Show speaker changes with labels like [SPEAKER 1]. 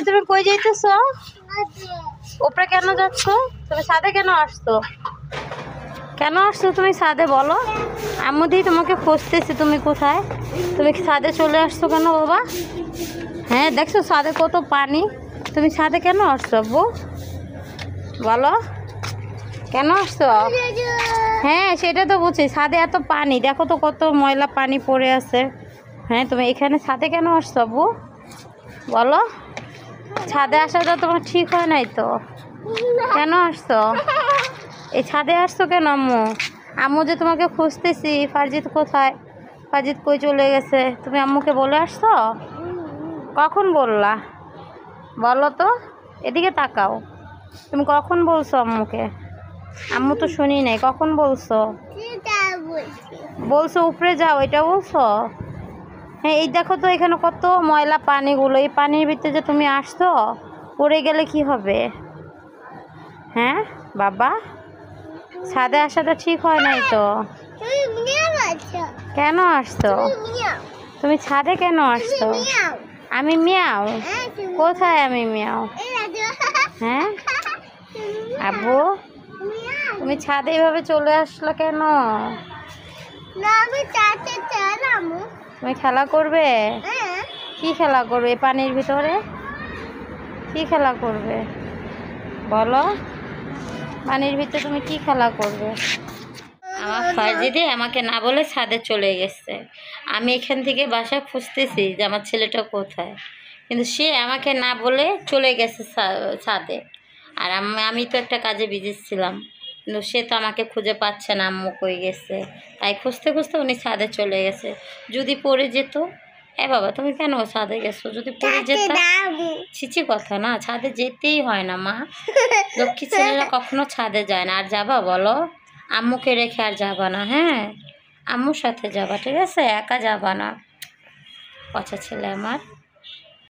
[SPEAKER 1] তুমি কই যাইতেছো? উপরে কেন যাচ্ছ? তুমি ছাদে কেন আসছো? কেন আসছো তুমি ছাদে বলো? আম্মু দি তোমাকে খুঁজতেছি, তুমি কোথায়? তুমি ছাদে চলে আসছো কেন বাবা? হ্যাঁ দেখছো ছাদে কত পানি, তুমি ছাদে কেন আসছো আব্বু বলো? কেন আসছো? হ্যাঁ সেটা তো বুঝছি, ছাদে এত পানি, দেখো তো কত ময়লা পানি পড়ে আছে। হ্যাঁ তুমি এখানে ছাদে কেন আসছো আব্বু বলো? ছাদে আসাটা তোমার ঠিক হয় নাই তো, কেন আসছো? এই ছাদে আসছো কেন আম্মু? আম্মু যে তোমাকে খুঁজতেছি, ফারজিৎ কোথায়, ফারজিৎ কই চলে গেছে, তুমি আম্মুকে বলে আসছো? কখন বললা বলো তো? এদিকে তাকাও, তুমি কখন বলছো আম্মুকে? আম্মু তো শুনি নাই, কখন বলছো? বলছো উপরে যাও, এটা বলছো? হ্যাঁ এই দেখো তো এখানে কত ময়লা পানিগুলো, এই পানির ভিতরে যে তুমি আসছো, পড়ে গেলে কি হবে? হ্যাঁ বাবা, ছাদে আসাটা ঠিক হয় নাই তো। কেন আসছো তুমি ছাদে, কেন আসছো? আমি মিয়াও? কোথায় আমি মিয়াও? হ্যাঁ আব্বু, তুমি ছাদে এভাবে চলে আসলো কেন? তুমি খেলা করবে? কি খেলা করবে এই পানির ভিতরে? কি খেলা করবে বলো? পানির ভিতরে তুমি কি খেলা করবে? আমার ফারজিদে আমাকে না বলে ছাদে চলে গেছে। আমি এখান থেকে বাসা খুঁজতেছি যে আমার ছেলেটা কোথায়, কিন্তু সে আমাকে না বলে চলে গেছে ছাদে। আর আমি তো একটা কাজে বিজি ছিলাম, কিন্তু সে তো আমাকে খুঁজে পাচ্ছে না, আম্মু কই গেছে। তাই খুঁজতে খুঁজতে উনি ছাদে চলে গেছে। যদি পড়ে যেত, এ বাবা তুমি কেন ছাদে গেছো? যদি পড়ে যেত, ছিছি কথা না, ছাদে যেতেই হয় না মা, লক্ষ্মী ছেলেরা কখনো ছাদে যায় না। আর যাবা বলো? আম্মুকে রেখে আর যাবা না, হ্যাঁ আম্মুর সাথে যাবা, ঠিক আছে? একা যাবা না, পচা ছেলে আমার।